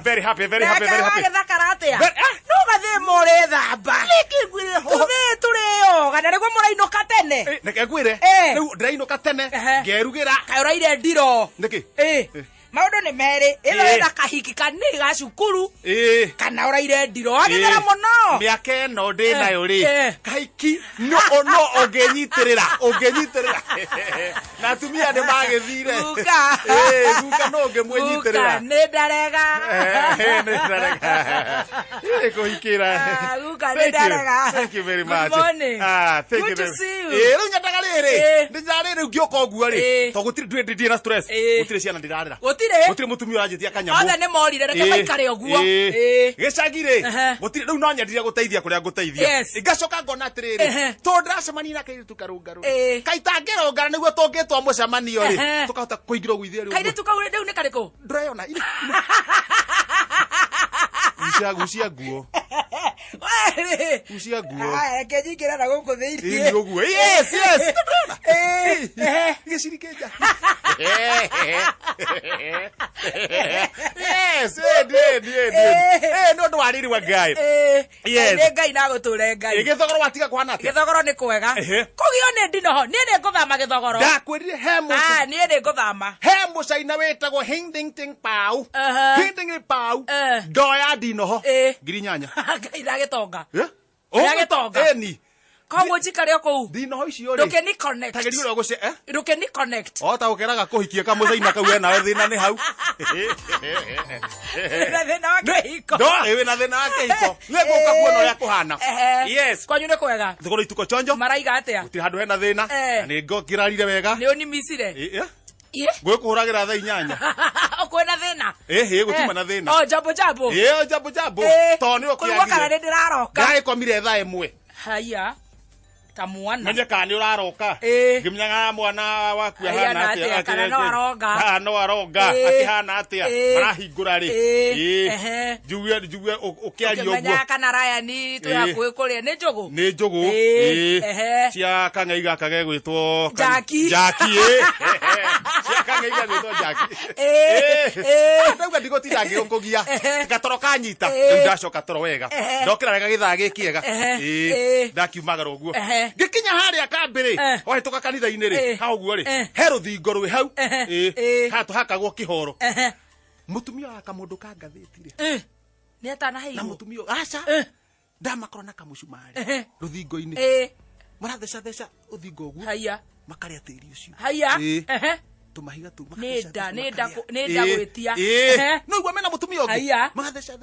very happy, very happy, very happy. Thakaratea. No gathe more thamba. Liki gwire ho. Tuthe tureo. Ganare gwo mura inoka tene. Neke gwire. Riu ndirainoka tene. Ngerugira. Kauraire ndiro. Niki? Maundu ni meri. Ilo ina kahiki kanini ga cukuru. Kana uraire ndiro. Agithera muno. Miaka ino ndi nayo ri. Kahiki no ongenyitirira. Na tumia ni magithire. Guka. Guka no ngemwenyitirira. Guka ni ndarega. Ni ndarega. Kuhikira. Guka ni ndarega. Thank you very much. Good morning. Thank you. Good to see you. Riu nyataga riri. Ndinjarire ngioka uguo ri. To gutiri ndi na stress. Gutiri ciana ndirarira. Gutiri mutumia uranjitia kanyamu. Othe ni morire reke maikare uguo. Gicagire. Gutiri riu no nyendire guteithia kuria guteithia. Ngacoka ngona atiriri. To ndiracemania na kairitu karungaru. Kaitangirongana niguo tungitwa mucemanio ri. Tukahota kuingira gwithia riu. Kairitu kaure riu ni kariku. Ndureyona. Gucia nguo. Gucia nguo. Reke nyingire na guku thiini. Ni uguo. Yes. Gicirikeja. Yes, no ndo wariri wa Ngai. Yes. Ni Ngai na guture Ngai. Githogoro watiga kwana atia? Githogoro ni kwega. Kugio ni ndinoho. Ni nguthama Githogoro. Ndakwirire he muca. Ni nguthama. He mucaina wetagwo Hindingting Pau. Hindingting Pau. Ndoya ndinoho. Ngiri nyanya. Ngai na gitonga. Gitonga. Eni. Koguo njikare o kuu. Ndinoho icio ri. Nduke ni connect. Tageri uri guce Nduke ni connect. Ota ukeraga kuhikia ka mucaina kau ena thina ni hau. Na thina wa kihiko. Ndo ewe na thina wa kihiko. Nego ukakuona uria kuhana. Yes. Kwanyu ni kwega. Thogoro ituko chonjo. Maraiga atia. Gutiri handu hena thina. Ni ngokirarire wega. Ni uni misire. Gwikuhuragira thaa inyanya. Kwena thina. Gutuma na thina. Jabo. Jabo. To ni ukiagire. Kana ni ndiraroka. Ngai komire thaa imwe. Haya. Kamwana. Menye kani uraroka. Ngimnyaga mwana waku hana atia. Kana no aroga. Akihana atia. Marahingura ri. Juwe ukiaria uguo. Menya kana raya ni tu yaku kuria ni njugu. Ni njugu. Cia kangai gaka gegwitwo Jaki. Cia kangai gegwitwo Jaki. Ndauga ndigotinda ngiongogia. Gatoroka nyita. Ndacoka toro wega. Ndokira wega githaa gikiega. Ndakiumagara uguo. Gikinya haria kambiri wahituka kanitha-ini ri ha uguo ri he ruthingo rwi hau hatu hakagwo kihoro mutumia wa kamundu ka ngathiti ri ni atana heigo na mutumia aca ndamakoro na kamucumari ruthingo-ini maratheca uthingo uguo haya makaria tiri ucio haya tumahiga tu nenda gwitia no igua mena mutumia ungi magatheca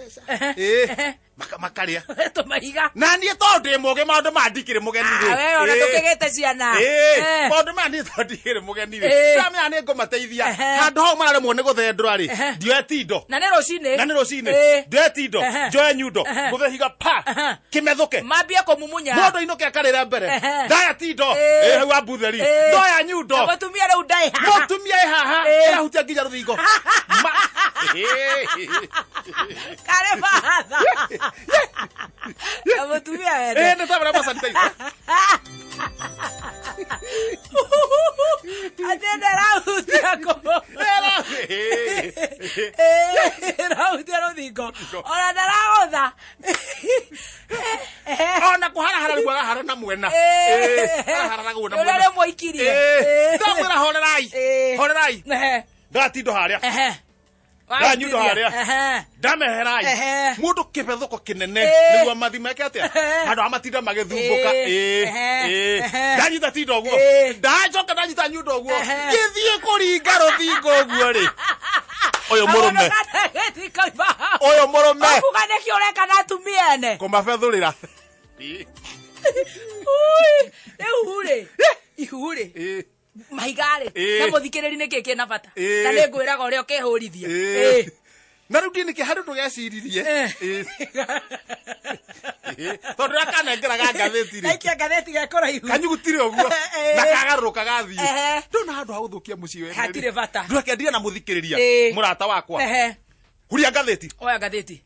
makaria tumahiga na nie to ndi muge maundu mandikire mugeni ri we ona tukigete ciana maundu mandi to ndikire mugeni ri samia ni ngumateithia handu hau mararemwo ni guthendura ri ndioe tindo na ni rucini ndioe tindo njoe nyundo muthehiga pa kimethuke mambie kumumunya mundu inuke akarira mbere ndaya tindo hau ambutheri ndoya nyundo mutumia riu ndai mutumia haha irahutia nginya ruthingo kare bahatha mutumia wende ni tabara masanitizer atende rahutia ko rahutia ruthingo ona ndaragotha ona kuharahara rĩu arahara mwena arahara na guo na mwena ũrĩa mwikirie ndamwĩra horerai ndatindo harĩa ndanyundo harĩa ndameherai mũndũ kĩbethũko kĩnene nĩguo mathi meke atĩa handũ ha matinda magĩthumbũka ndanyita tindo ũguo ndacoka ndanyita nyundo ũguo gĩthiĩ kũringa rũthingo ũguo rĩ ũyũ mũrũme kuga nĩkĩ ũreka na atumia ene kũmabethũrĩra rĩu rĩ ihu rĩ mahigarĩ na mũthikĩrĩri nĩkĩ kĩna bata na nĩ ngwĩraga ũrĩa ũkehũrithia na rĩu ndiĩ nĩkĩ handũ ndũgeciririe tondũ rĩrĩa kanengeraga ngathĩti rĩ gaikia ngathĩti gekũraihu kanyugutire ũguo na kagarũrũka gathiĩ ndona handũ ha gũthũkia mũciĩ wene hatirĩ bata ndũrekendirie na mũthikĩrĩria mũrata wakwa huria ngathĩti oya ngathĩti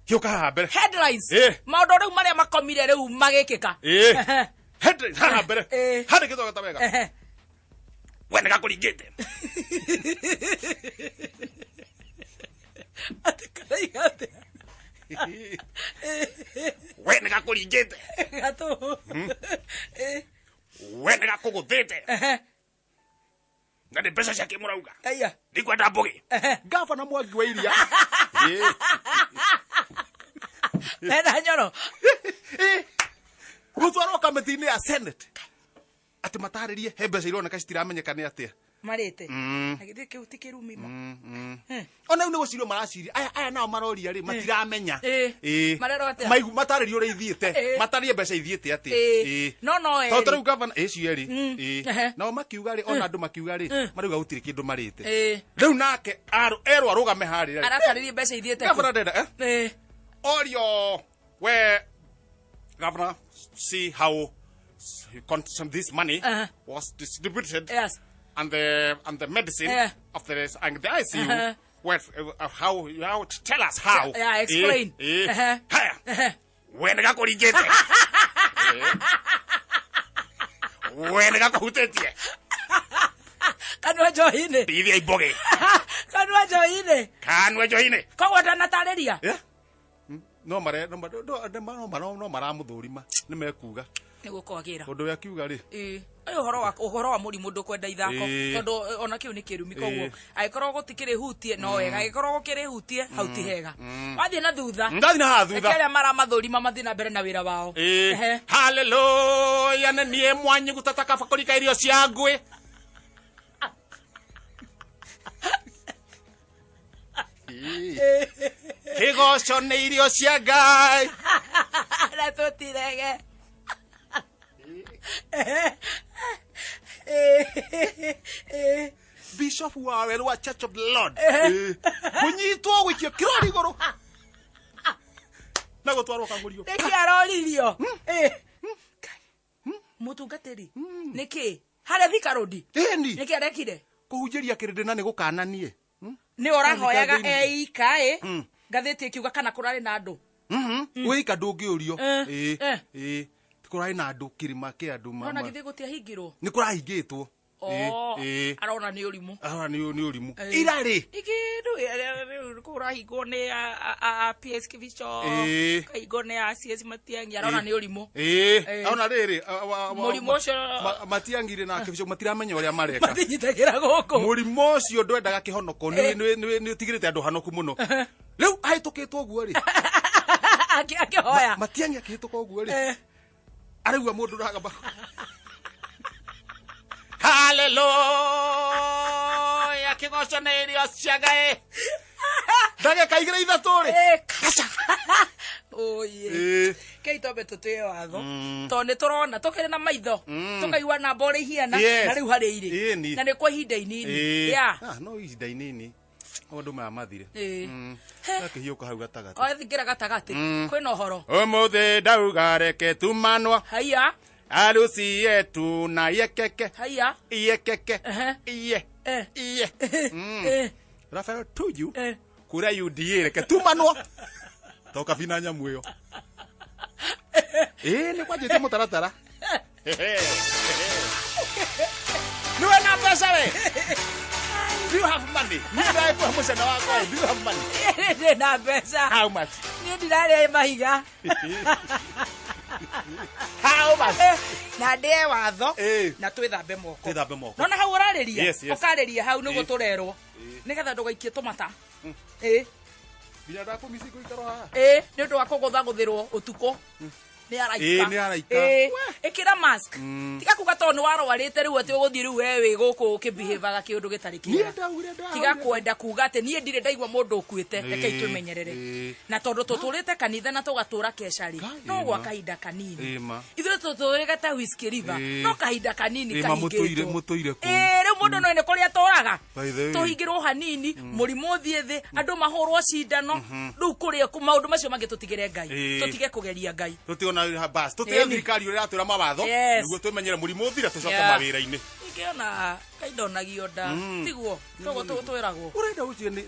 hiũka haha mbere headlines maũndũ rĩu marĩa makomire rĩu magĩkĩka haha mbere handĩkĩtwo gata wega we nĩ gakũringĩte gakuringite Gato. we nä gakå gå thä te na nä mbeca ciake må rauga Aya. nä kwenda mbå gä ngabana Mwangi wa Iria Ena nyoro. gå twarwo kamĩtĩ-inĩ ya Senate atä matarä rie he mbeca ironeka citiramenyeka nä atä Marete. Agithä kä u tä kä rumi ma. ona u nä gå cirio maraciria aya nao maroria rä matiramenya Marero atä. maigu matarä rie å rä ithiäte matarie mbeca ithiäte atä No no tondå rä u gavana cierä nao makiuga rä ona andå makiuga rä marauga gå tirä kä ndå marä te rä u nake erwo arå game harä Aratarä mbeca ithiä te. gavana ndenda orio we governor see how this money was distributed and the medicine of the and the ICU how tell us how explain when ga kuringete when ga kuhutetie kanwa joine bithia iboge kanwa joine koguo ndanatarĩria no maramũthũrima nĩ mekuga nĩ gũkwagĩra ũndũ ũrĩa akiuga rĩ ũhoro wa mũrimũ ndũkwenda ithako tondũ ona kĩu nĩ kĩrumi koguo agĩkorwo gũtikĩrĩ hutie no wega agĩkorwo gũkĩrĩ hutie hau ti hega wathiĩ na thutha ngathiĩ na haha thutha arĩa maramathũrima mathiĩ na mbere na wĩra wao haleluya nĩ niĩ Mwanyi gũtata kabakũri ka irio cia ngũĩ kĩgoco nĩ irio cia Ngai na tũtirege Bishop wa Werwa Church of the Lord kunyitwo gwikio kirori iguru na gutwarwo kagũrio nĩkĩ aroririo mũtungatĩri nĩkĩ harĩa Thika Road nĩkĩ arekire kũhunjĩria kĩrĩndĩ na nĩ gũkananie nĩ ũrahoyaga eika ngathĩti ĩkiuga kana kũrarĩ na andũ wĩika ndũngĩũrio kũrarĩ na andũ kĩrĩma kĩa andũ ona githĩ gũtiahingirwo nĩ kũrahingĩtwo arona nĩ ũrimũ nĩ ũrimũ irarĩ ikindu kũrahingwo nĩ PS Kibicho kahingo nĩ CS Matiang'i arona nĩ ũrimũ ona rĩrĩ mũrimũ ũcio Matiang'i na Kibicho matiramenya ũrĩa mareka mathinyitagĩra gũkũ mũrimũ ũcio ndwendaga kĩhonoko nĩ ũtigĩrĩte andũ hanoku mũno rĩu ahĩtũkĩtwo ũguo rĩ akĩhoya Matiang'i akĩhĩtũka ũguo rĩ araigua mũndũ ũragamba haleluya kĩgoco nĩ irio cia Ngai ndagĩka igĩrĩ ithatũ rĩ kei tombe tũtũe watho tondũ nĩ tũrona tũkĩrĩ na maitho tũkaigua namba ũrĩa ihiana na rĩu harĩa irĩ na nĩ kwa ihinda inini no ihinda inini maũndũ maya mathire akĩhiũka hau gatagatĩ othingĩra gatagatĩ kwĩna ũhoro ũmũthĩ ndauga reke tumanwo haiya harusi yetu na yekeke haiya iyekeke iye Rafael Tuju kũrĩa UDA reke tumanwo toka bina nyamũ ĩyo nĩ kwanjĩtie mũtaratara nĩwe na mbeca we do you have money nĩndĩraĩkũhe mũcene wakwa do you have money ndĩ na mbeca how much niĩ ndirarĩa mahiga how much na ndĩe watho na twĩthambe moko nona hau ũrarĩria ũkarĩria hau nĩguo tũrerwo nĩgetha ndũgaikie tũmata nginya ndakũmicingo ikarwo haha nĩ ũndũ wa kũgũthagũthĩrwo ũtukũ nĩ araika ĩkĩra mask tiga kuga tondũ nĩ warwarĩte rĩu atĩ ũgũthiĩ rĩu we wĩ gũkũ ũkĩbehavaga kĩũndũ gĩtarĩ kĩega tiga kwenda kuga atĩ niĩ ndirĩ ndaigua mũndũ ũkuĩte rekei twĩmenyerere na tondũ tũtũrĩte kanitha na tũgatũra kecarĩ no gwa kahinda kanini ithuĩ tũtũrĩte ta Whiskey River no kahinda kanini kahingĩtwo rĩu mũndũ no nĩ kũrĩa tũraga tũhingĩrwo hanini mũrimũ ũthiĩ thĩ andũ mahũrwo cindano rĩu kũrĩa maũndũ macio mangĩ tũtigĩre Ngai tũtige kũgeria Ngai na bas tũtige thirikari ũrĩa atwĩra mawatho nĩguo twĩmenyere mũrimũ ũthire tũcoke mawĩra-inĩ ingĩona kaidonagio nda tiguo twiragwo urenda ucio ni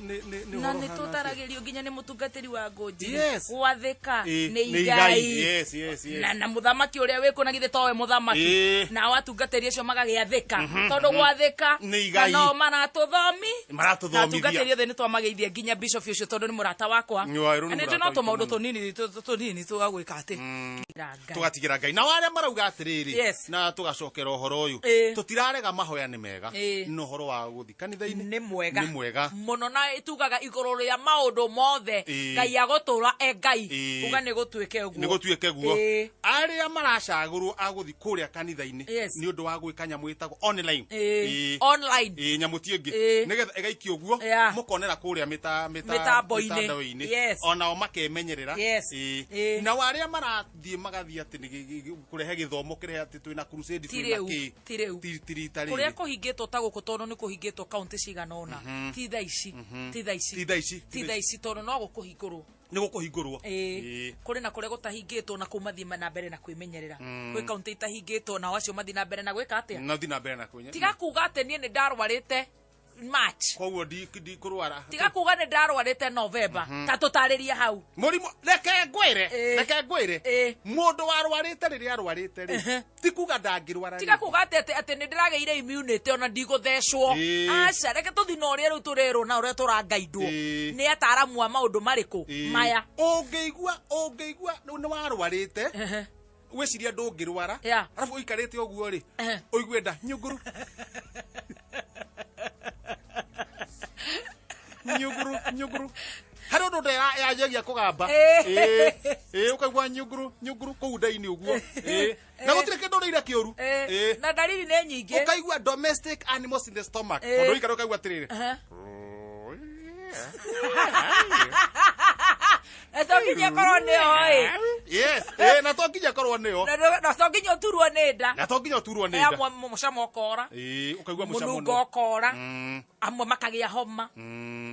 na nĩ tũtaragerio nginya nĩ mũtungatĩri wa ngũnji gwathĩka nĩ igai na mũthamaki ũrĩa wĩkũ na githĩ towe mũthamaki na watungatĩri acio magagĩathĩka tondũ gwathĩka na no maratũthomithia atungatĩri othe nĩ twamageithia nginya bishop ũcio tondũ nĩ mũrata wakwa na nĩ no tũmaũndũ tũnini tũgagwĩka atĩ tugatigĩra Ngai na wale marauga atĩrĩrĩ na tũgacokera ũhoro ũyũ tũtirarega mahoya nĩ mega no ũhoro wa gũthi kanitha-inĩ nĩ mwega mũno na itugaga igũrũ rĩa maũndũ mothe Ngai agũtũra Ngai uga nĩ gũtuĩke guo arĩa maracagũrwo agũthi kũrĩa kanitha-inĩ nĩ ũndũ wa gwĩka nyamũ ĩtagwo online nyamũ tiĩngĩ nĩgetha ĩgaikio ũguo mũkonera kũrĩa mĩtambo-inĩ onao makemenyerera na arĩa marathiĩ magathiĩ atĩ nĩ kũrehe gĩthomo kĩrehe atĩ twĩna crusade twĩna kũrĩa kũhingĩtwo ta gũkũ tondũ nĩ kũhingĩtwo kaunti cigana ũna ti thaa ici tondũ no gũkũhingũrwo nĩ gũkũhingũrwo kũrĩ na kũrĩa gũtahingĩtwo na kũmathiĩ na mbere na kwĩmenyerera gwĩ kaunti itahingĩtwo nao acio mathiĩ na mbere na gwĩka atĩa tiga kuga atĩ niĩ nĩ ndarwarĩte March koguo ndi kũrwara tiga kuga nĩ ndarwarĩte November ta tũtarĩria hau mũrimũ reke ngwĩre mũndũ warwarĩte rĩrĩa arwarĩte rĩ ti kuga ndangĩrwara tiga kuga atĩ nĩ ndĩragĩire immunity ona ndigũthecwo aca reke tũthi na ũrĩa rĩu tũrerwo na ũrĩa tũrangaindwo nĩ ataaramu a maũndũ marĩkũ maya ũngĩigua nĩ warwarĩte wĩciria ndũngĩrwara arabu ũikarĩte ũguo rĩ ũigue nda nyũngũru nyũngũru harĩ ũndũ ndĩrayanjagia kũgamba ũkaigua nyũngũru kũu nda-inĩ ũguo na gũtirĩ kĩndũ ũrĩire kĩũru na ndariri nĩ nyingĩ ũkaigua domestic animals in the stomach tondũ ũikara ũkaigua atĩrĩrĩ Natokinya korwo nĩyo na tokinya korwo nĩyo na tokinya ũturwo nĩ nda amwe mũcamo ũkora ũkaigua mũcamo mũnungo ũkora amwe makagĩa homa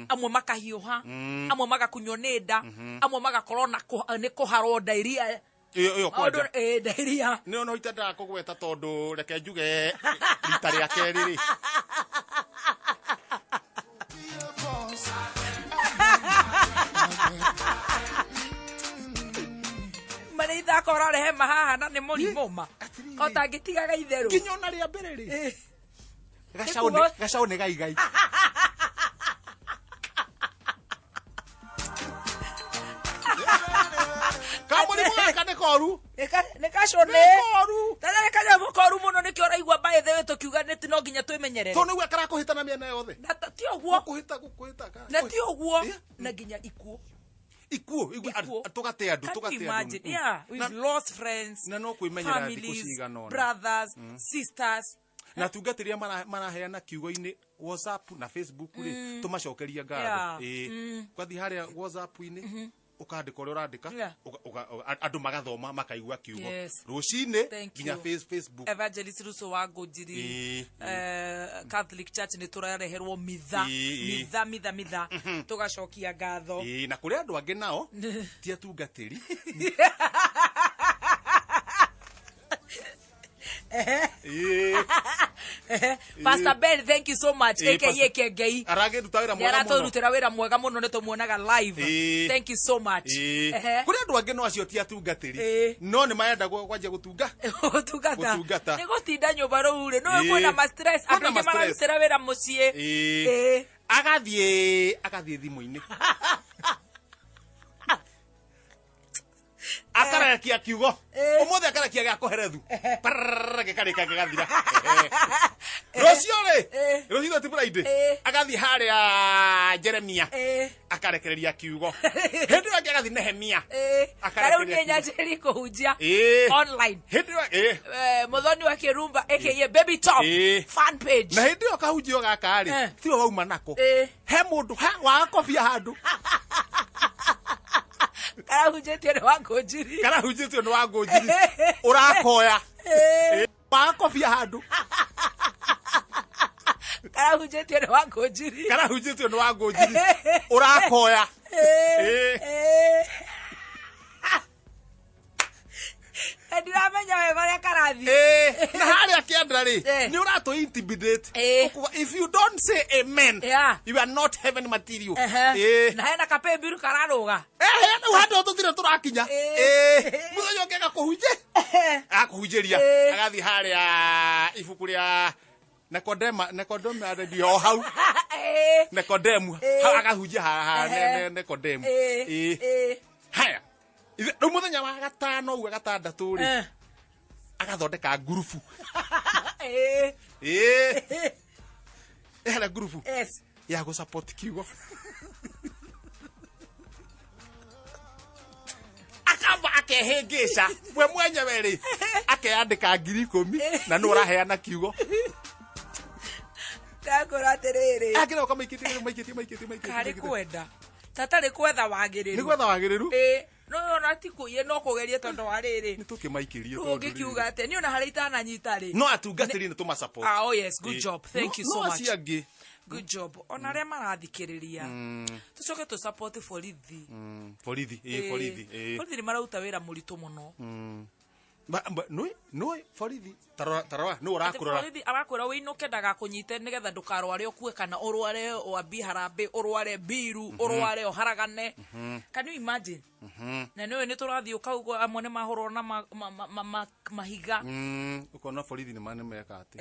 amwe makahiũha amwe magakunywo nĩ nda amwe magakorwo nĩ kũharwo diarrhea iyo kwanja diarrhea nĩ ona itandaga kũgweta tondũ reke njuge rita rĩa kerĩ rĩ Marĩtha kora rehema haha na nĩ mũrimũ ma otangĩtigaga itherũ nginya ona rĩa mbere rĩ gacaũ nĩ gaigai kamũrimũ gaka nĩ koru nĩ kacone tana kanyamũ koru mũno nĩkĩo ũraigua mbaĩ thĩ tũkiuga nĩ no nginya twĩmenyerere tondũ nĩguo karakũhĩtana mĩena yothe ti ũguo gũkũhĩta na ti ũguo na nginya ikuũ tugate andũ yeah we've lost friends na no kwĩmenyerera thikũ cigana ona brothers sisters na tungatĩria maraheana kiugo-inĩ WhatsApp na Facebook rĩ tũmacokeria ngatho kwathi harĩa WhatsApp-inĩ ukandika ũrĩa ũrandĩka andũ magathoma makaigua kiugo rũcinĩ nginya Facebook Evangelist Russo wa Ngũnjiri Catholic Church nĩ tũrareherwo mitha tugacokia ngatho na kũrĩ andũ angĩ nao ti atungatĩri Pastor Ben, thank you so much. AKA Kengei. Aratũrutĩra wĩra mwega mũno nĩ tũmuonaga live. Thank you so much. Kũrĩ andũ angĩ no acio ti atungatĩri no nĩ marenda kwanjia gũtungata nĩ gũtinda nyũmba rũu rĩ no kwĩna ma stress andũ angĩ mararutĩra wĩra mũciĩ agathiĩ thimũ-inĩ akarakia kiugo ũmũthĩ akarakia gĩa kũherethu gĩkarĩka gĩgathira rũciũ ti Friday agathiĩ harĩa Jeremia akarekereria kiugo hĩndĩ ĩyo agathiĩ Nehemia akarekereria nyanjĩri kũhunjia online Mũthoni wa Kĩrumba aka Baby Top fan page na hĩndĩ ĩyo kahunjio gaka rĩ tiwe wauma nako he mũndũ waga kobia handũ karahunjĩtio nĩ wa Ngũnjiri ũrakoya waga kobia handũ karahunjĩtio nĩ wa Ngũnjiri ũrakoya ndiramenya wega ria karathi na haria kiandra ri ni urato intimidate if you don't say amen you are not heaven material na hena kapembiru kararuga na hado tutire turakinya muthenya ngega kuhunje akuhunjeria agathi haria ibuku ria Nikodemu aredio hau Nikodemu agahunjia ha Nikodemu haya riu muthenya wa gatano uga gatandatu ri agathondeka ngurubu ehera ngurubu ya go support kiugo akamba akehengesha we mwenyewe ri akeandika 10,000 na no uraheana kiugo Takora terere. Akira maikiti. Kari kwenda. Tatari kwetha wagiriru. Ni kwetha wagiriru? No ratiku ye no kugeria tondu wa riri. Ni tukimaikirie tondu. Ungikiuga ate ni ona hari itana nyita ri. No atungatiri ni tuma support. Oh yes, good job. Thank you so much. No asiangi. Good job. Ona re marathikiriria. Tucoke tu support Borithi. Borithi. Borithi ni marauta wira muritu muno. No Borithi tarwa no urakurora Borithi arakura winuke ndaga kunyite nigetha ndukarware okue kana urware oambi harambe urware biru urware oharagane. Can you imagine? Na no ni turathi ukaugo amwe ne mahoro na mahiga ukona Borithi ni mane meka ati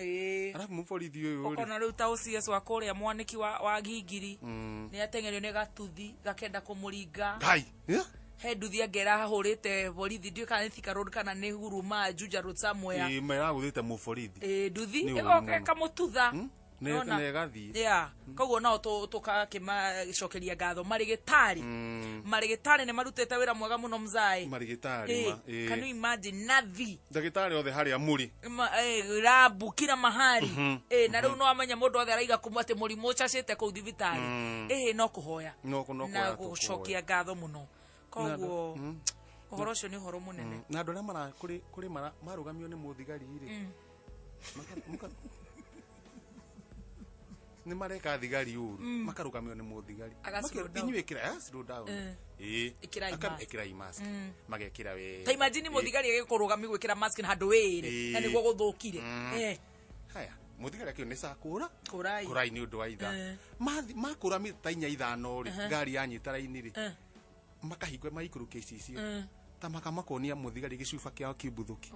arafu mu Borithi uyu ukona riu ta ucs wa kuria mwaniki wa gingiri ni atengerio ni gatuthi gakenda kumuringa ngai he nduthi angera hahurite Borithi ndio kana thika road kana ni huruma Juja road somewhere mera guthite mu Borithi nduthi kamututha ne gathi koguo no tukakimacokeria ngatho marigitari ne marutete wira mwega muno mzai marigitari can you imagine nathi ndagitari othe haria muri rabu kila mahali na riu no amenya mundu othe araiga kumate murimu uchacite ku thibitari no kuhoya na gucokia ngatho muno koguo uhoro ucio ni uhoro munene na andu aria mara kuri marugamio ni muthigari ri ni mareka thigari uru makarugamio ni muthigari inyuikira slow down ikira mask magekira we ta imagine muthigari agikurugami gwikira mask na handu wire na niguo guthukire haya muthigari akio ni sakura kurai ni undu wa itha makurami ta 4-5 ri ngari yanyita raini ri makahingwe maikuru KCC ta makamakonia muthigari gicuba kiao kibuthuki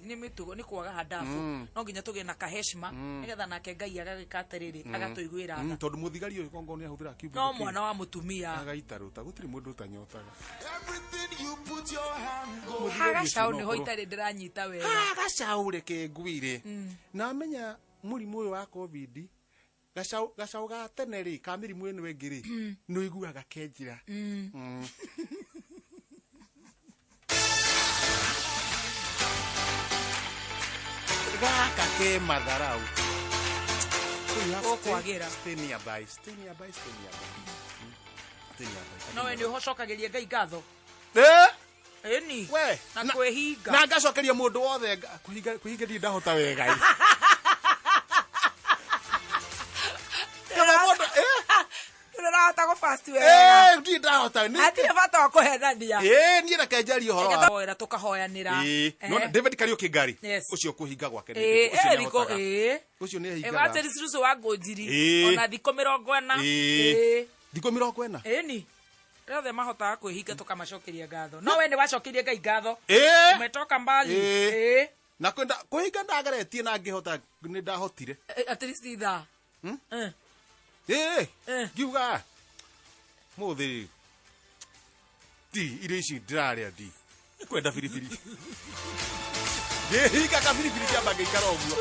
ni mitugo ni kwaga hadafu no nginya tuge na kaheshima nigetha nake Ngai agagikatiriri agatuiguira tha tondu muthigari uyu kongo ni ahuthira kibuthuki no mwana wa mutumia agaitaruta gutiri mundu utanyotaga hagacau ni hoitari ndiranyita wega hagacau reke ngwire na menya murimu uyu wa covid gacau ga tene ri ka mirimu ino engiri no iguaga kenjira gaka ke madharau kwagira stay nearby no we ni uhocokagiria Ngai ngatho eni we na kwehinga na ngacokeria mundu wothe kuhinga ndi ndahota wega Rata go fast we ndi ndahota ni ati bata kuhenania ni na kenjari horo wa tukahoyanira no David Kariuki ngari ucio kuhinga gwake ucio ni hinga ati risiruso wa ngojiri ona thiko 40 thiko 40 eni rothe mahota kwihinga tukamacokeria ngatho no we ni wacokeria Ngai ngatho umetoka mbali na kwenda kuhinga ndagaretie na ngihota ni ndahotire at least itha giuga muthi di irio ici ndiraria di kwenda biribiri hinga ka biribiri kiamba ngikara uguo